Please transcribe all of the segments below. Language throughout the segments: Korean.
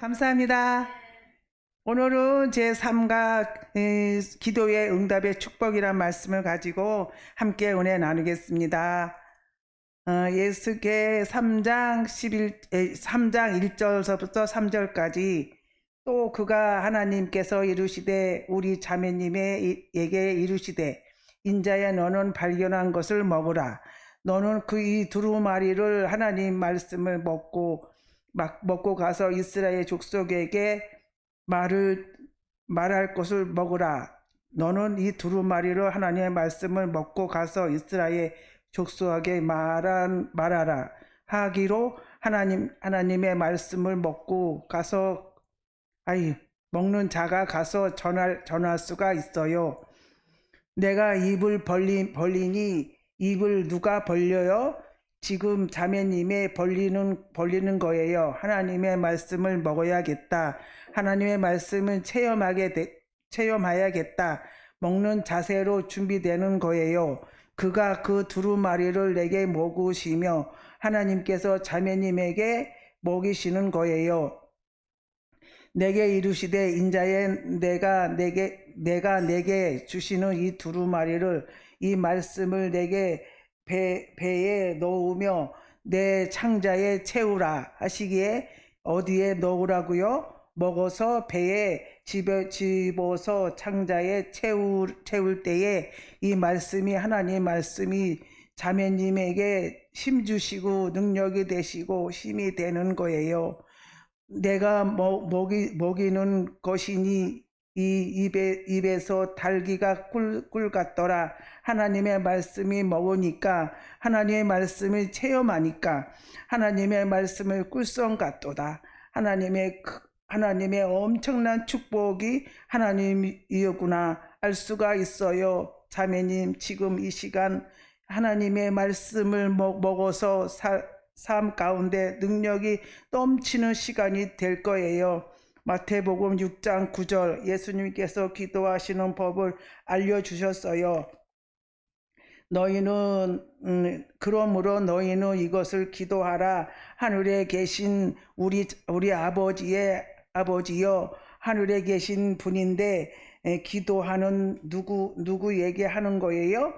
감사합니다. 오늘은 제3가 기도의 응답의 축복이란 말씀을 가지고 함께 은혜 나누겠습니다. 예수께 3장 1절서부터 3절까지 또 그가 하나님께서 이루시되 우리 자매님에게 이루시되 인자야 너는 발견한 것을 먹으라. 너는 그 이 두루마리를 하나님 말씀을 먹고 가서 이스라엘 족속에게 말할 것을 먹으라. 너는 이 두루마리로 하나님의 말씀을 먹고 가서 이스라엘 족속에게 말하라 하기로 하나님의 말씀을 먹고 가서 먹는 자가 가서 전할 수가 있어요. 내가 입을 벌리니 입을 누가 벌려요? 지금 자매님의 벌리는 거예요. 하나님의 말씀을 먹어야겠다. 하나님의 말씀을 체험해야겠다. 먹는 자세로 준비되는 거예요. 그가 그 두루마리를 내게 먹으시며 하나님께서 자매님에게 먹이시는 거예요. 내게 이르시되 인자에 내가 내게 주시는 이 두루마리를 이 말씀을 내게 배에 넣으며 내 창자에 채우라 하시기에 어디에 넣으라고요? 먹어서 배에 집어서 창자에 채울 때에 이 말씀이 하나님 말씀이 자매님에게 힘 주시고 능력이 되시고 힘이 되는 거예요. 내가 먹이는 것이니 이 입에서 달기가 꿀 같더라. 하나님의 말씀이 먹으니까 하나님의 말씀을 체험하니까 하나님의 말씀을 꿀성 같도다. 하나님의 엄청난 축복이 하나님이었구나 알 수가 있어요. 자매님 지금 이 시간 하나님의 말씀을 먹어서 삶 가운데 능력이 넘치는 시간이 될 거예요. 마태복음 6장 9절 예수님께서 기도하시는 법을 알려주셨어요. 그러므로 너희는 이것을 기도하라. 하늘에 계신 우리 아버지여 하늘에 계신 분인데 기도하는 누구에게 하는 거예요?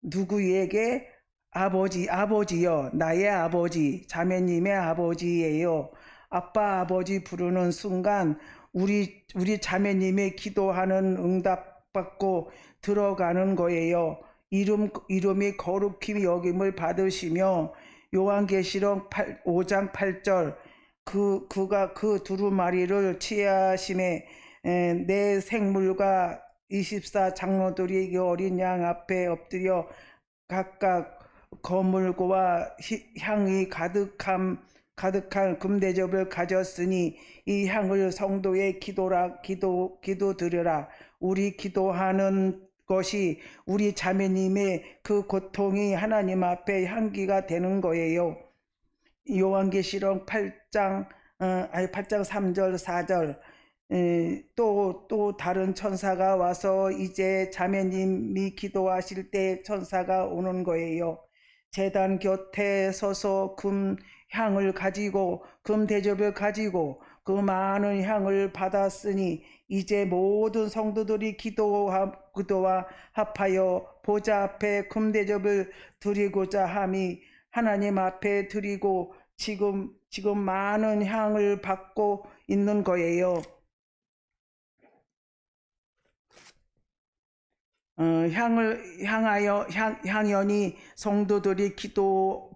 누구에게? 아버지요. 나의 아버지, 자매님의 아버지예요. 아빠 아버지 부르는 순간 우리 자매님의 기도하는 응답받고 들어가는 거예요. 이름이 거룩히 여김을 받으시며 요한계시록 5장 8절 그가 그 두루마리를 취하심에 내 생물과 24 장로들이 어린 양 앞에 엎드려 각각 거물과 향이 가득한 금대접을 가졌으니 이 향을 성도의 기도 드려라. 우리 기도하는 것이 우리 자매님의 그 고통이 하나님 앞에 향기가 되는 거예요. 요한계시록 8장 3절 4절 또 다른 천사가 와서 이제 자매님이 기도하실 때 천사가 오는 거예요. 제단 곁에 서서 금 대접을 가지고 그 많은 향을 받았으니 이제 모든 성도들이 기도와 합하여 보좌 앞에 금 대접을 드리고자 함이 하나님 앞에 드리고 지금 많은 향을 받고 있는 거예요. 향연이 성도들이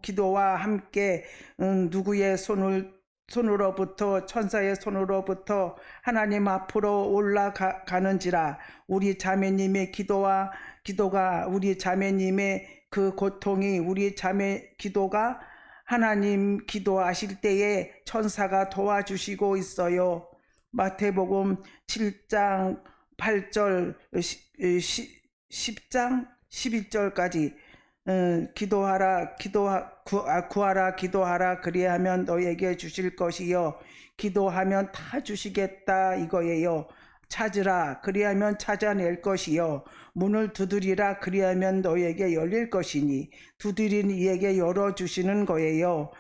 기도와 함께 누구의 손으로부터 천사의 손으로부터 하나님 앞으로 올라가는지라. 우리 자매님의 기도가 우리 자매님의 그 고통이 우리 자매 기도가 하나님 기도하실 때에 천사가 도와주시고 있어요. 마태복음 7장 8절 10장 11절까지 구하라 기도하라 그리하면 너에게 주실 것이요 기도하면 다 주시겠다 이거예요. 찾으라 그리하면 찾아낼 것이요 문을 두드리라 그리하면 너에게 열릴 것이니 두드린 이에게 열어주시는 거예요.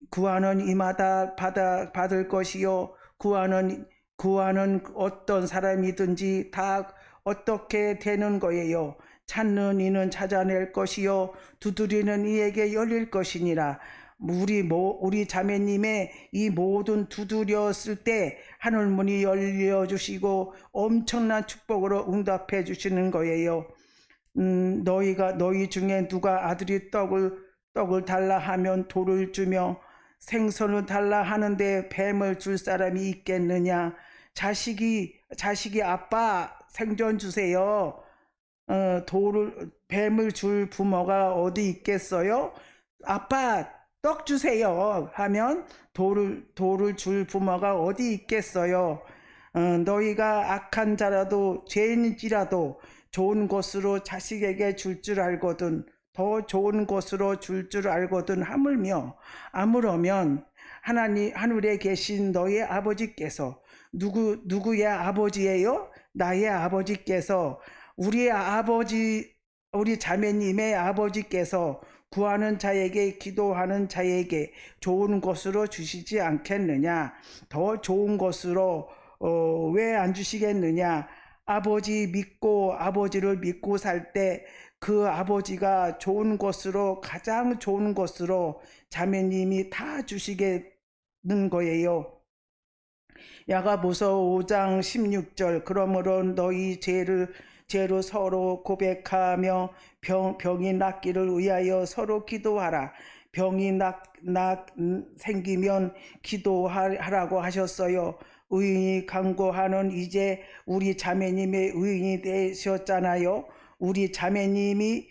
구하는 이마다 받을 것이요 구하는 어떤 사람이든지 다 어떻게 되는 거예요. 찾는 이는 찾아낼 것이요 두드리는 이에게 열릴 것이니라. 우리 자매님의 이 모든 두드렸을 때 하늘문이 열려주시고 엄청난 축복으로 응답해 주시는 거예요. 너희 중에 누가 아들이 떡을 달라 하면 돌을 주며 생선을 달라 하는데 뱀을 줄 사람이 있겠느냐? 자식이 아빠 생선 주세요. 뱀을 줄 부모가 어디 있겠어요? 아빠 떡 주세요 하면 돌을 줄 부모가 어디 있겠어요? 너희가 악한 자라도 죄인일지라도 좋은 것으로 자식에게 줄 알거든 더 좋은 것으로 줄 알거든 아무러면 하늘에 계신 너희 아버지께서 누구의 아버지예요? 나의 아버지께서 우리 자매님의 아버지께서 구하는 자에게 기도하는 자에게 좋은 것으로 주시지 않겠느냐? 더 좋은 것으로 왜 안 주시겠느냐? 아버지를 믿고 살 때 그 아버지가 가장 좋은 것으로 자매님이 다 주시겠는 거예요. 야고보서 5장 16절 그러므로 너희 죄로 서로 고백하며 병이 낫기를 위하여 서로 기도하라. 병이 생기면 기도하라고 하셨어요. 의인이 간구하는 이제 우리 자매님의 의인이 되셨잖아요. 우리 자매님의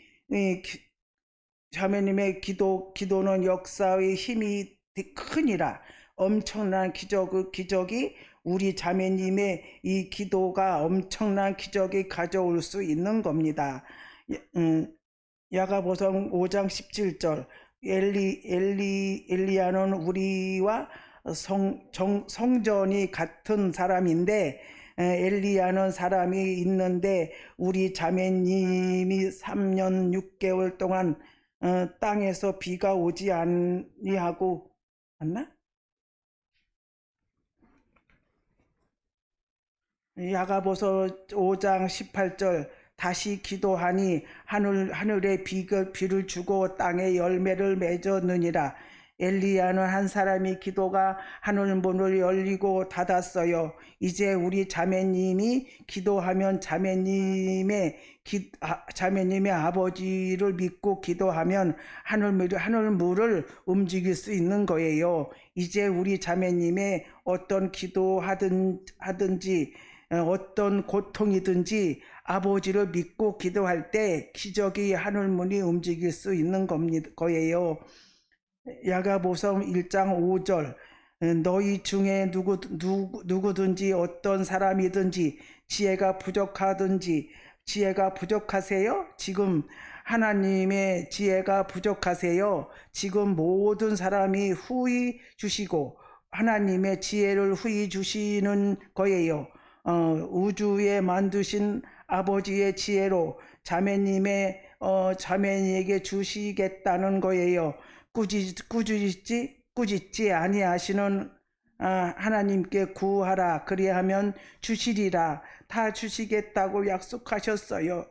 기도는 역사의 힘이 크니라. 엄청난 기적이 우리 자매님의 이 기도가 엄청난 기적이 가져올 수 있는 겁니다. 야고보서 5장 17절 엘리야는 우리와 성전이 같은 사람인데 엘리야는 사람이 있는데 우리 자매님이 3년 6개월 동안 땅에서 비가 오지 아니하고 맞나? 야고보서 5장 18절 다시 기도하니 하늘에 비를 주고 땅에 열매를 맺었느니라. 엘리야는 한 사람이 기도가 하늘 문을 열리고 닫았어요. 이제 우리 자매님이 기도하면 자매님의 아버지를 믿고 기도하면 하늘물을 움직일 수 있는 거예요. 이제 우리 자매님의 어떤 기도하든지 어떤 고통이든지 아버지를 믿고 기도할 때 기적이 하늘문이 움직일 수 있는 거예요. 야고보서 1장 5절 너희 중에 누구든지 어떤 사람이든지 지혜가 부족하세요? 지금 하나님의 지혜가 부족하세요? 지금 모든 사람이 후히 주시고 하나님의 지혜를 후히 주시는 거예요. 우주에 만드신 아버지의 지혜로 자매에게 주시겠다는 거예요. 꾸짖지 아니하시는 하나님께 구하라 그리하면 주시리라. 다 주시겠다고 약속하셨어요.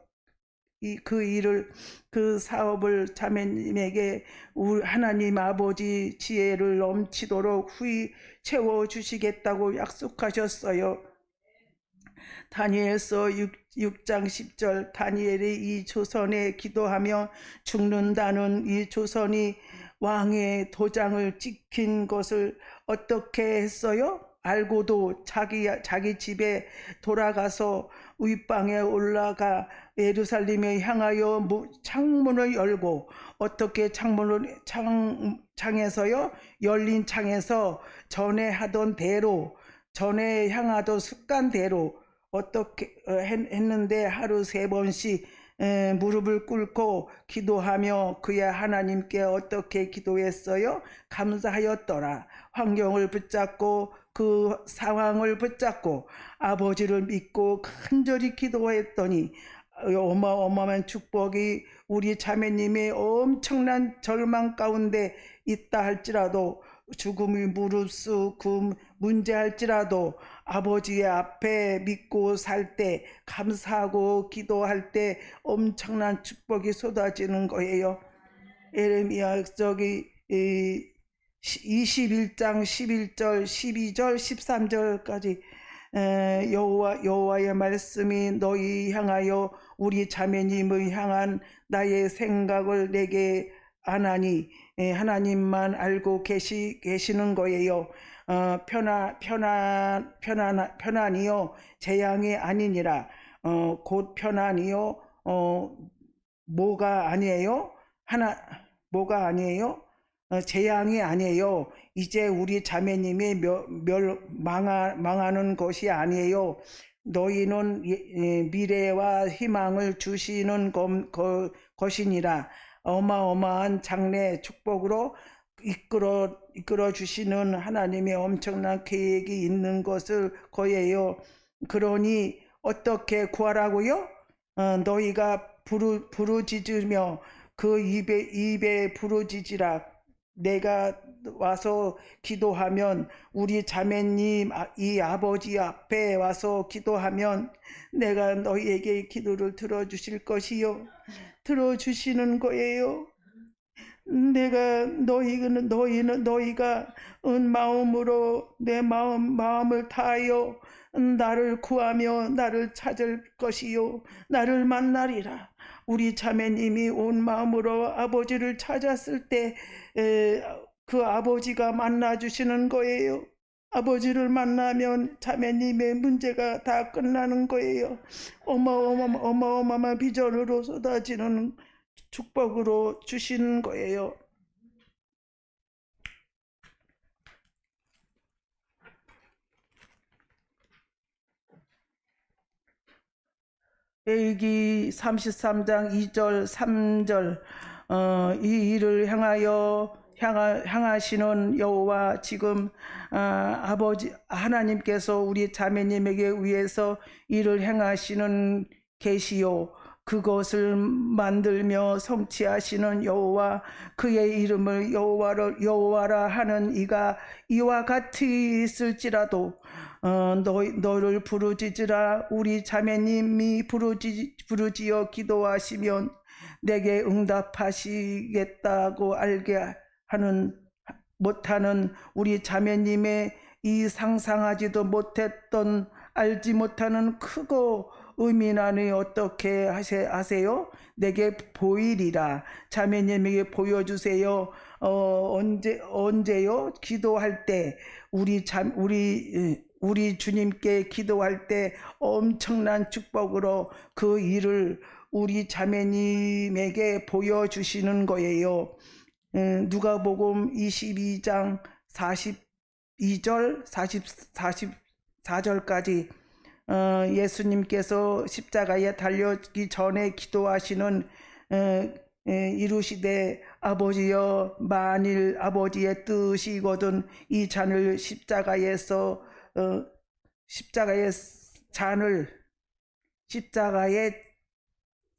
그 사업을 자매님에게 하나님 아버지 지혜를 넘치도록 후히 채워주시겠다고 약속하셨어요. 다니엘서 6장 10절 다니엘이 이 조선에 기도하며 죽는다는 이 조선이 왕의 도장을 찍힌 것을 어떻게 했어요? 알고도 자기 집에 돌아가서 윗방에 올라가 예루살렘에 향하여 창문을 열고 어떻게 창에서요? 열린 창에서 전에 향하던 습관대로 어떻게 했는데 하루 3번씩 무릎을 꿇고 기도하며 그의 하나님께 어떻게 기도했어요? 감사하였더라. 환경을 붙잡고 그 상황을 붙잡고 아버지를 믿고 간절히 기도했더니 어마어마한 축복이 우리 자매님의 엄청난 절망 가운데 있다 할지라도 죽음이 무릅쓰 그 문제할지라도 아버지의 앞에 믿고 살 때, 감사하고 기도할 때 엄청난 축복이 쏟아지는 거예요. 예레미야 21장 11절 12절 13절까지 여호와의 말씀이 너희 향하여 우리 자매님을 향한 나의 생각을 내게 안하니 하나님만 알고 계시는 거예요. 편안이요 재앙이 아니니라. 곧 편안이요 뭐가 아니에요? 뭐가 아니에요? 재앙이 아니에요. 이제 우리 자매님이 망하는 것이 아니에요. 너희는 미래와 희망을 주시는 것이니라. 어마어마한 장래 축복으로 이끌어 주시는 하나님의 엄청난 계획이 있는 것을 거예요. 그러니 어떻게 구하라고요? 너희가 부르짖으며 그 입에 부르짖으라. 내가 와서 기도하면, 우리 자매님 이 아버지 앞에 와서 기도하면 내가 너희에게 기도를 들어주실 것이요, 들어주시는 거예요. 너희가 은 마음으로 내 마음을 다하여 나를 구하며 나를 찾을 것이요 나를 만나리라. 우리 자매님이 온 마음으로 아버지를 찾았을 때 그 아버지가 만나주시는 거예요. 아버지를 만나면 자매님의 문제가 다 끝나는 거예요. 어마어마한 비전으로 쏟아지는 축복으로 주시는 거예요. 레위기 33장 2절 3절 이 일을 향하시는 여호와, 지금 아버지 하나님께서 우리 자매님에게 위해서 일을 행하시는 계시요, 그것을 만들며 성취하시는 여호와, 그의 이름을 여호와라 하는 이가 이와 같이 있을지라도 너를 부르짖으라. 우리 자매님이 부르짖어 기도하시면 내게 응답하시겠다고 알게 못하는 우리 자매님의 이 상상하지도 못했던, 알지 못하는 크고 의미나니 어떻게 하세요? 내게 보이리라. 자매님에게 보여주세요. 언제요? 기도할 때, 우리 주님께 기도할 때 엄청난 축복으로 그 일을 우리 자매님에게 보여주시는 거예요. 누가복음 22장 42절 44절까지 예수님께서 십자가에 달려기 전에 기도하시는 이루시되, 아버지여, 만일 아버지의 뜻이거든 이 잔을 십자가의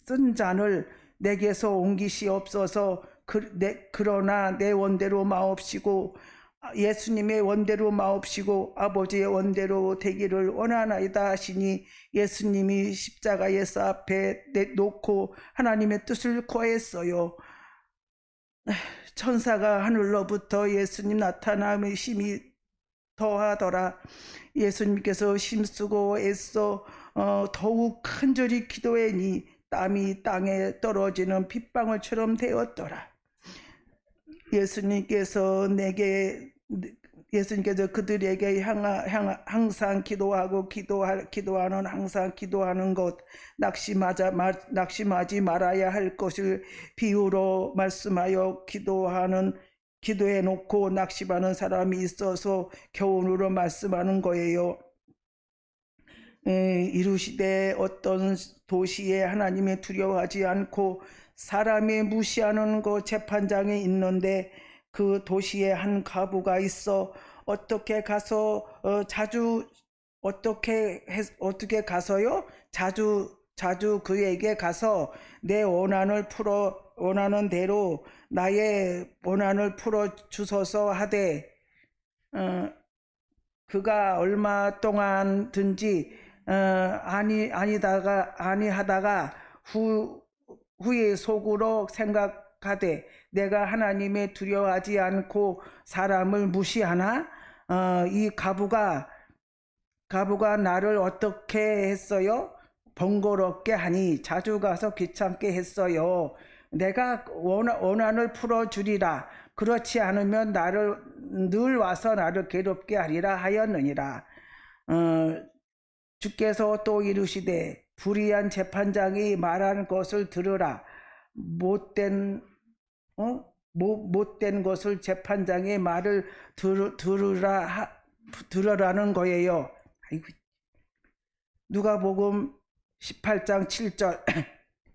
쓴 잔을 내게서 옮기시옵소서. 그러나 내 원대로 마옵시고, 예수님의 원대로 마옵시고 아버지의 원대로 되기를 원하나이다 하시니, 예수님이 십자가에서 앞에 놓고 하나님의 뜻을 구했어요. 천사가 하늘로부터 예수님 나타남의 힘이 더하더라. 예수님께서 힘쓰고 애써 더욱 간절히 기도하니 땀이 땅에 떨어지는 빗방울처럼 되었더라. 예수님께서 그들에게 항상 기도하는 항상 기도하는 것, 낙심하지 말아야 할 것을 비유로 말씀하여 기도해 놓고 낙심하는 사람이 있어서 교훈으로 말씀하는 거예요. 이루시되, 어떤 도시에 하나님이 두려워하지 않고 사람이 무시하는 그 재판장이 있는데, 그 도시에 한 과부가 있어 어떻게 가서요? 자주 그에게 가서 내 원하는 대로 나의 원한을 풀어 주소서 하되, 그가 얼마 동안든지 아니하다가 후에 속으로 생각하되 내가 하나님의 두려워하지 않고 사람을 무시하나. 이 가부가 나를 어떻게 했어요? 번거롭게 하니 자주 가서 귀찮게 했어요. 내가 원한을 풀어주리라. 그렇지 않으면 늘 와서 나를 괴롭게 하리라 하였느니라. 주께서 또 이르시되 불의한 재판장이 말하는 것을 들으라. 못된 것을 재판장의 말을 들으라는 거예요. 아이고. 누가복음 18장 7절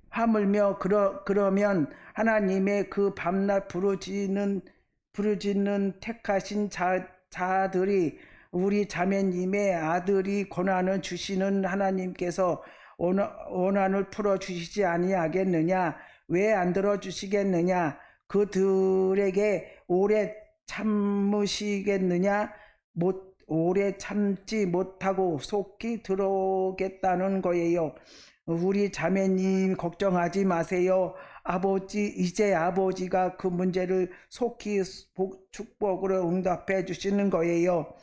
하물며 그러면 하나님의 그 밤낮 부르짖는 택하신 자들이 우리 자매님의 아들이 고난을 주시는 하나님께서 원한을 풀어주시지 아니하겠느냐? 왜 안 들어주시겠느냐? 그들에게 오래 참으시겠느냐? 오래 참지 못하고 속히 들어오겠다는 거예요. 우리 자매님 걱정하지 마세요. 이제 아버지가 그 문제를 속히 축복으로 응답해 주시는 거예요.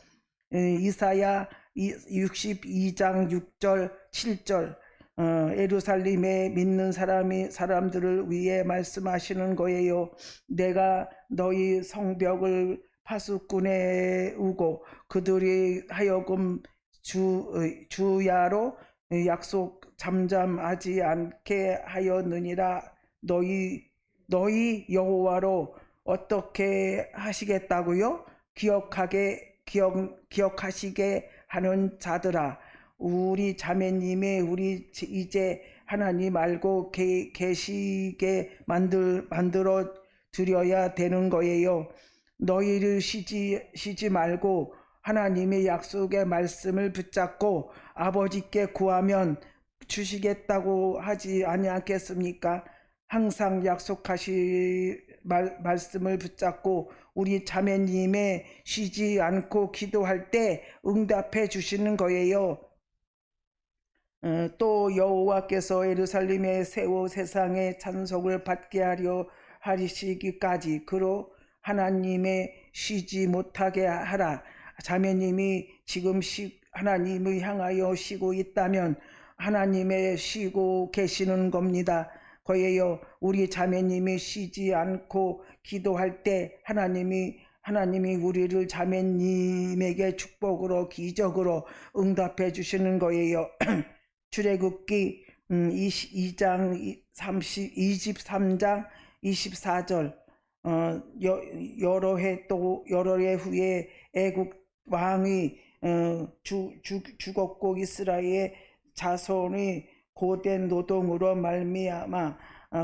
이사야 62장 6절 7절 예루살렘에 믿는 사람들을 위해 말씀하시는 거예요. 내가 너희 성벽을 파수꾼에 우고 그들이 하여금 주야로 약속 잠잠하지 않게 하였느니라. 너희 여호와로 어떻게 하시겠다고요? 기억하시게 하는 자들아, 우리 자매님의 우리 이제 하나님 알고 계시게 만들어 드려야 되는 거예요. 너희를 쉬지 말고 하나님의 약속의 말씀을 붙잡고 아버지께 구하면 주시겠다고 하지 아니하겠습니까? 항상 약속하신 말씀을 붙잡고 우리 자매님의 쉬지 않고 기도할 때 응답해 주시는 거예요. 또 여호와께서 예루살렘에 세워 세상의 찬송을 받게 하려 하시기까지 그로 하나님의 쉬지 못하게 하라. 자매님이 지금 하나님을 향하여 쉬고 있다면 하나님의 쉬고 계시는 겁니다. 거예요. 우리 자매님이 쉬지 않고 기도할 때 하나님이 우리를 자매님에게 축복으로 기적으로 응답해 주시는 거예요. 출애굽기 23장 24절 여러 해 후에 애굽 왕이 죽었고 이스라엘 자손이 고된 노동으로 말미암아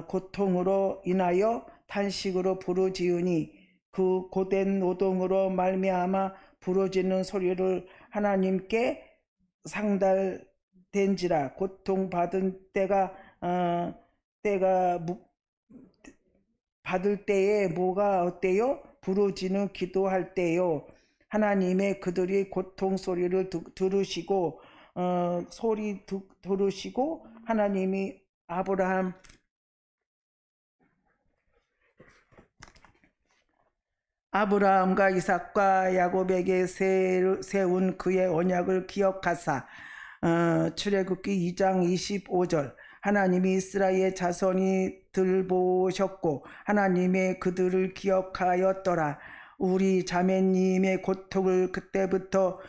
고통으로 인하여 탄식으로 부르짖으니 그 고된 노동으로 말미암아 부르짖는 소리를 하나님께 상달된지라. 고통받은 때가 받을 때에 뭐가 어때요? 부르짖는 기도할 때요. 하나님의 그들이 고통 소리를 들으시고 들으시고 하나님이 아브라함과 이삭과 야곱에게 세운 그의 언약을 기억하사. 출애굽기 2장 25절 하나님이 이스라엘 자손이 들보셨고 하나님의 그들을 기억하였더라. 우리 자매님의 고통을 그때부터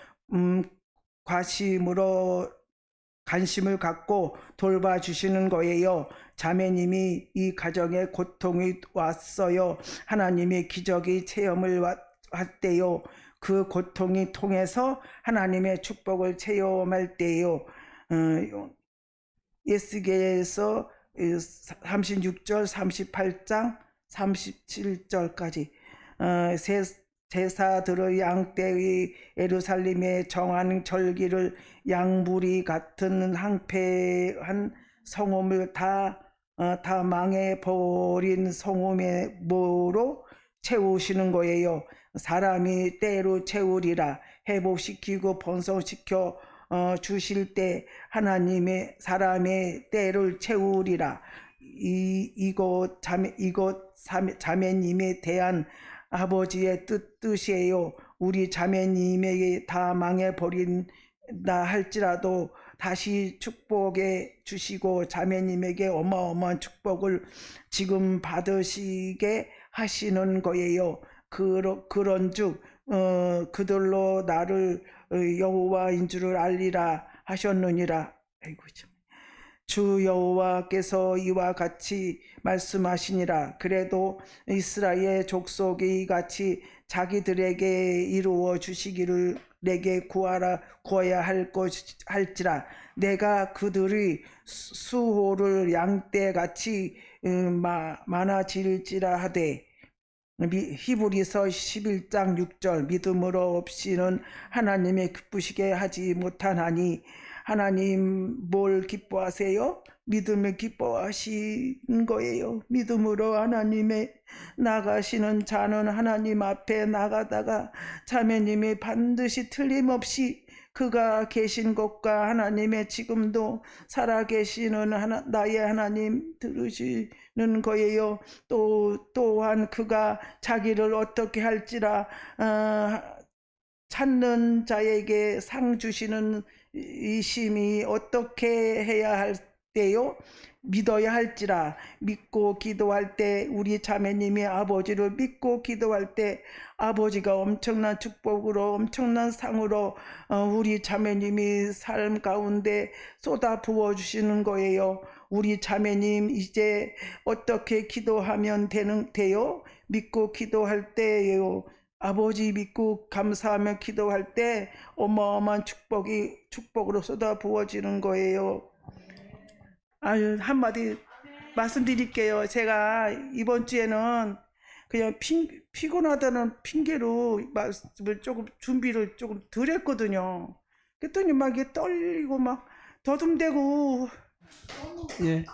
관심을 갖고 돌봐주시는 거예요. 자매님이 이 가정에 고통이 왔어요. 하나님의 기적이 체험을 왔대요. 그 고통이 통해서 하나님의 축복을 체험할 때요. 예스계에서 36절 38장 37절까지 제사들의 양떼의 예루살렘에 정한 절기를 양부리 같은 황폐한 성읍을 다 망해버린 성읍으로 채우시는 거예요. 사람이 때로 채우리라. 회복시키고 번성시켜 주실 때 하나님의 사람의 때를 채우리라. 이곳 자매님에 대한 아버지의 뜻이에요. 우리 자매님에게 다 망해버린다 할지라도 다시 축복해 주시고 자매님에게 어마어마한 축복을 지금 받으시게 하시는 거예요. 그런즉 그들로 나를 여호와인 줄을 알리라 하셨느니라. 아이고 참. 주 여호와께서 이와 같이 말씀하시니라. 그래도 이스라엘 족속이 같이 자기들에게 이루어 주시기를 내게 구하야 할지라. 내가 그들의 수호를 양떼같이 많아질지라 하되. 히브리서 11장 6절. 믿음으로 없이는 하나님의 기쁘시게 하지 못하나니. 하나님 뭘 기뻐하세요? 믿음을 기뻐하시는 거예요. 믿음으로 하나님의 나가시는 자는 하나님 앞에 나가다가 자매님이 반드시 틀림없이 그가 계신 것과 하나님의 지금도 살아계시는 나의 하나님 들으시는 거예요. 또한 그가 자기를 어떻게 할지라 찾는 자에게 상 주시는 이 심이 어떻게 해야 할때요? 믿어야 할지라. 믿고 기도할 때 우리 자매님이 아버지를 믿고 기도할 때 아버지가 엄청난 축복으로 엄청난 상으로 우리 자매님이 삶 가운데 쏟아 부어 주시는 거예요. 우리 자매님 이제 어떻게 기도하면 돼요? 믿고 기도할 때예요. 아버지 믿고 감사하며 기도할 때 어마어마한 축복으로 쏟아 부어지는 거예요. 아유, 한마디 말씀드릴게요. 제가 이번 주에는 그냥 피곤하다는 핑계로 말씀을 준비를 조금 덜 했거든요. 그랬더니 막 이게 떨리고 막 더듬대고. 예.